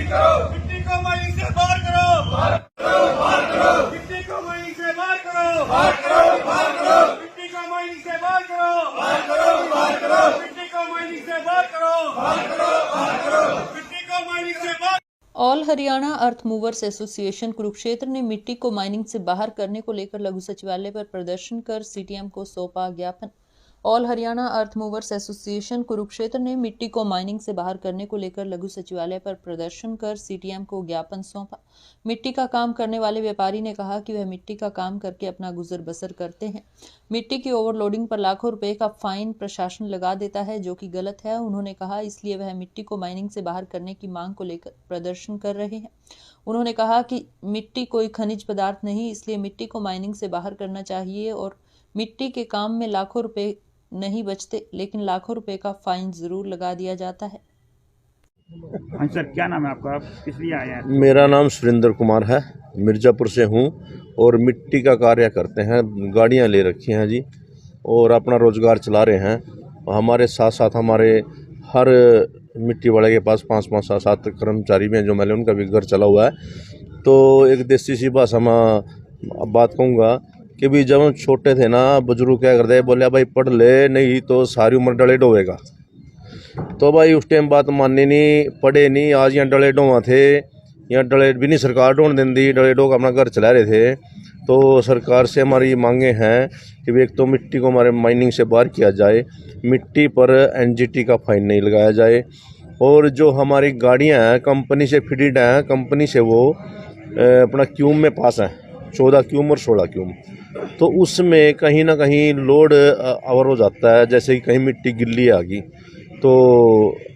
मिट्टी को माइनिंग से बाहर करो, मिट्टी को माइनिंग से बाहर करो, मिट्टी को माइनिंग से बाहर करो, मिट्टी को माइनिंग से बाहर करो, मिट्टी को माइनिंग से बाहर। ऑल हरियाणा अर्थ मूवर्स एसोसिएशन कुरुक्षेत्र ने मिट्टी को माइनिंग से बाहर करने को लेकर लघु सचिवालय पर प्रदर्शन कर सीटीएम को सौंपा ज्ञापन। ऑल हरियाणा अर्थ मूवर्स एसोसिएशन कुरुक्षेत्र ने मिट्टी को माइनिंग से बाहर करने को लेकर लघु सचिवालय पर प्रदर्शन कर सीटीएम को ज्ञापन सौंपा। मिट्टी का काम करने वाले व्यापारी ने कहा कि वह मिट्टी का काम करके अपना गुजर बसर करते हैं। मिट्टी की ओवरलोडिंग पर लाखों रुपए का फाइन प्रशासन लगा देता है, जो कि गलत है। उन्होंने कहा इसलिए वह मिट्टी को माइनिंग से बाहर करने की मांग को लेकर प्रदर्शन कर रहे हैं। उन्होंने कहा कि मिट्टी कोई खनिज पदार्थ नहीं, इसलिए मिट्टी को माइनिंग से बाहर करना चाहिए और मिट्टी के काम में लाखों रुपए नहीं बचते, लेकिन लाखों रुपए का फाइन जरूर लगा दिया जाता है। हाँ सर, क्या नाम है आपका? आप किस लिए आए हैं? मेरा नाम सुरेंद्र कुमार है, मिर्ज़ापुर से हूँ और मिट्टी का कार्य करते हैं। गाड़ियाँ ले रखी हैं जी और अपना रोज़गार चला रहे हैं। हमारे साथ साथ हमारे हर मिट्टी वाले के पास 5-5, 7 कर्मचारी भी हैं जो मैंने उनका भी घर चला हुआ है। तो एक देसी सी भाषा में बात कहूँगा कि भी जब हम छोटे थे ना, बुजुर्ग क्या करते बोले भाई पढ़ ले, नहीं तो सारी उम्र डले डोएगा। तो भाई उस टाइम बात माननी नहीं, पढ़े नहीं। आज यहाँ डले डोवा थे, यहाँ डले भी नहीं सरकार ढूंढ देती, डले डो अपना घर चला रहे थे। तो सरकार से हमारी मांगे हैं कि एक तो मिट्टी को हमारे माइनिंग से बाहर किया जाए, मिट्टी पर एनजीटी का फाइन नहीं लगाया जाए, और जो हमारी गाड़ियाँ हैं कंपनी से फिटेड हैं, कंपनी से वो अपना क्यूम में पास हैं, 14 क्यूम और 16 क्यूम। तो उसमें कहीं ना कहीं लोड अवर हो जाता है, जैसे कि कहीं मिट्टी गिल्ली आ गई तो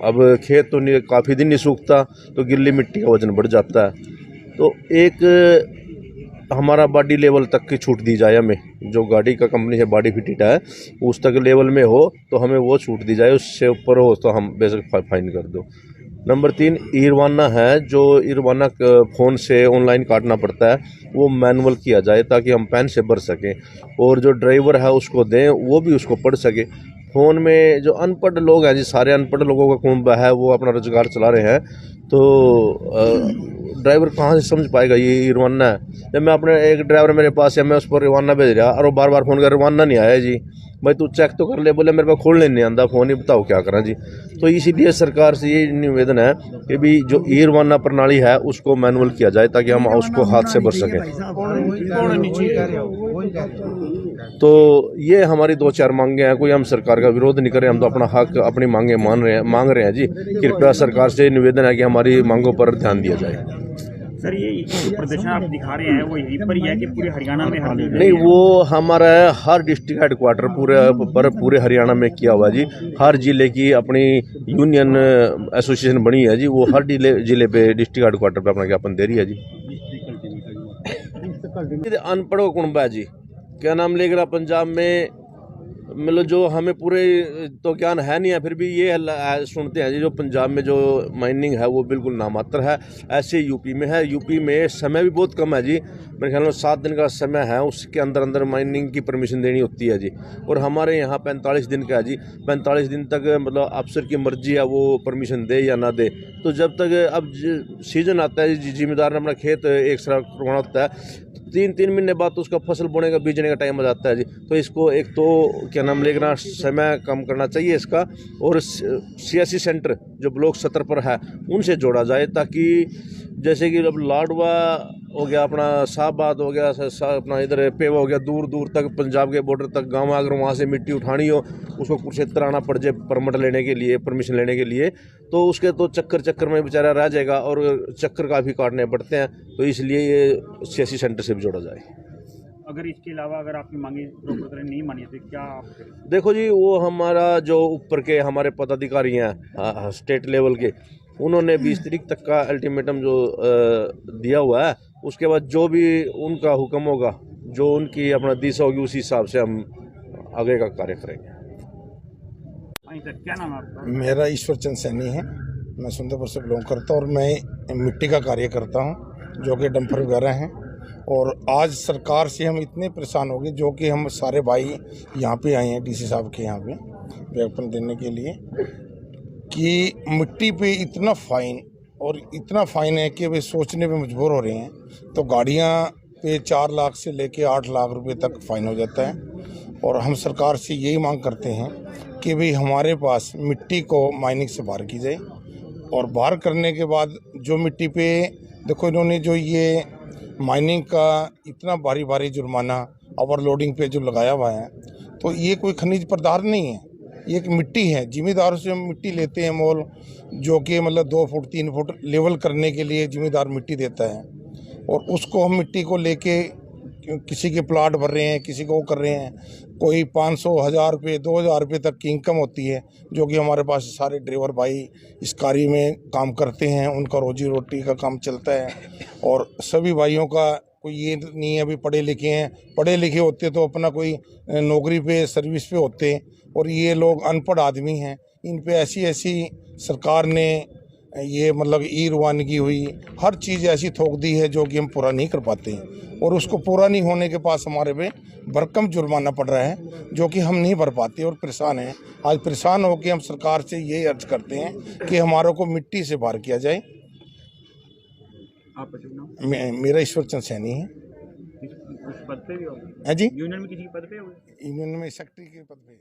अब खेत तो नहीं, काफ़ी दिन नहीं सूखता, तो गिल्ली मिट्टी का वजन बढ़ जाता है। तो एक हमारा बॉडी लेवल तक की छूट दी जाए हमें, जो गाड़ी का कंपनी से बॉडी फिटेड है उस तक लेवल में हो तो हमें वो छूट दी जाए, उससे ऊपर हो तो हम बेशक फाइन कर दो। नंबर 3 ईरवाना है, जो ईरवाना फ़ोन से ऑनलाइन काटना पड़ता है वो मैनुअल किया जाए ताकि हम पेन से भर सकें, और जो ड्राइवर है उसको दें वो भी उसको पढ़ सके। फ़ोन में जो अनपढ़ लोग हैं जी, सारे अनपढ़ लोगों का कुंभ है, वो अपना रोजगार चला रहे हैं। तो ड्राइवर कहाँ से समझ पाएगा ये ईरवाना है? जब मैं अपने एक ड्राइवर मेरे पास है, मैं उस पर रवाना भेज रहा और वो बार बार फ़ोन कर रवाना नहीं आया जी, भाई तू चेक तो कर ले। बोले मेरे पास खोलने नहीं आंदा फ़ोन, ही बताओ क्या करा जी। तो इसीलिए सरकार से ये निवेदन है कि भी जो ईरवाना प्रणाली है उसको मैनुअल किया जाए ताकि हम उसको हाथ से भर सकें। तो ये हमारी 2-4 मांगे हैं, कोई हम सरकार का विरोध नहीं कर रहे, हम तो अपना हक, अपनी मांगे मांग रहे हैं जी। कृपया सरकार से निवेदन है कि हमारी मांगों पर ध्यान दिया जाए। सर, ये प्रदर्शन आप दिखा रहे हैं वो यहीं पर ही है कि पूरे हरियाणा में? नहीं, वो हमारा हर डिस्ट्रिक्ट हेडक्वार्टर पूरे हरियाणा में किया हुआ जी। हर जिले की अपनी यूनियन एसोसिएशन बनी है जी, वो हर जिले पे डिस्ट्रिक्ट हेडक्वार्टर पे अपना ज्ञापन दे रही है जी। अनपढ़ कुंबा है जी, क्या नाम लेकर पंजाब में, मतलब जो हमें पूरे तो ज्ञान है नहीं है, फिर भी ये सुनते हैं जी जो पंजाब में जो माइनिंग है वो बिल्कुल नामात्र है। ऐसे यूपी में है, यूपी में समय भी बहुत कम है जी, मेरे ख्याल में 7 दिन का समय है, उसके अंदर माइनिंग की परमिशन देनी होती है जी। और हमारे यहाँ 45 दिन का है जी, 45 दिन तक मतलब अफसर की मर्जी है वो परमिशन दे या ना दे। तो जब तक अब सीजन आता है जी, जिम्मेदार ने अपना खेत एक साल करवाना होता है, 3 महीने बाद तो उसका फसल बोने का, बीजने का टाइम आ जाता है जी। तो इसको एक तो क्या नाम लेना, समय कम करना चाहिए इसका, और सीएससी सेंटर जो ब्लॉक 70 पर है उनसे जोड़ा जाए, ताकि जैसे कि अब लाडवा हो गया, अपना साहबाद हो गया, अपना इधर पेवा हो गया, दूर दूर तक पंजाब के बॉर्डर तक गाँव, अगर वहाँ से मिट्टी उठानी हो उसको कुरुक्षेत्र आना पड़ जाए परमिट लेने के लिए, परमिशन लेने के लिए, तो उसके तो चक्कर में बेचारा रह जाएगा और चक्कर काफ़ी काटने पड़ते हैं। तो इसलिए ये सीएससी सेंटर से भी जोड़ा जाए। अगर इसके अलावा अगर आपकी मांगे प्रॉपर नहीं मानी तो क्या आप करें? देखो जी, वो हमारा जो ऊपर के हमारे पदाधिकारी हैं स्टेट लेवल के, उन्होंने 20 तारीख तक का अल्टीमेटम जो दिया हुआ है, उसके बाद जो भी उनका हुक्म होगा, जो उनकी अपना दिशा होगी, उसी हिसाब से हम आगे का कार्य करेंगे। क्या नाम है आपका? मेरा ईश्वर चंद सैनी है, मैं सुंदरपुर से बिलोंग करता हूँ और मैं मिट्टी का कार्य करता हूँ, जो कि डंपर वगैरह हैं। और आज सरकार से हम इतने परेशान हो गए, जो कि हम सारे भाई यहाँ पे आए हैं डीसी साहब के यहाँ पे ज्ञापन देने के लिए, कि मिट्टी पे इतना फाइन और इतना फाइन है कि वे सोचने पे मजबूर हो रहे हैं। तो गाड़ियां पे 4 लाख से लेके 8 लाख रुपए तक फाइन हो जाता है। और हम सरकार से यही मांग करते हैं कि भाई हमारे पास मिट्टी को माइनिंग से बाहर की जाए, और बाहर करने के बाद जो मिट्टी पे देखो इन्होंने जो ये माइनिंग का इतना भारी भारी जुर्माना ओवरलोडिंग पे जो लगाया हुआ है, तो ये कोई खनिज पदार्थ नहीं है, ये एक मिट्टी है। जिम्मेदारों से हम मिट्टी लेते हैं मोल, जो कि मतलब 2 फुट 3 फुट लेवल करने के लिए जिम्मेदार मिट्टी देता है, और उसको हम मिट्टी को लेके किसी के प्लाट भर रहे हैं, किसी को वो कर रहे हैं। कोई 500 1000 रुपये 2000 रुपये तक की इनकम होती है, जो कि हमारे पास सारे ड्राइवर भाई इस कार्य में काम करते हैं, उनका रोजी रोटी का काम चलता है। और सभी भाइयों का कोई ये नहीं है अभी पढ़े लिखे हैं, पढ़े लिखे होते तो अपना कोई नौकरी पे सर्विस पे होते, और ये लोग अनपढ़ आदमी हैं। इन पे ऐसी ऐसी सरकार ने ये मतलब ई रवानगी हुई, हर चीज़ ऐसी थोक दी है जो कि हम पूरा नहीं कर पाते हैं, और उसको पूरा नहीं होने के पास हमारे पे भरकम जुर्माना पड़ रहा है, जो कि हम नहीं भर पाते और परेशान हैं। आज परेशान होकर हम सरकार से यही अर्ज करते हैं कि हमारों को मिट्टी से बाहर किया जाए। आपका शुभ नाम? मेरा ईश्वर चंद सैनी है। कुछ पद पे भी हो? है जी, यूनियन में किसी पद पे हो? यूनियन में सेक्रेटरी के पद पे।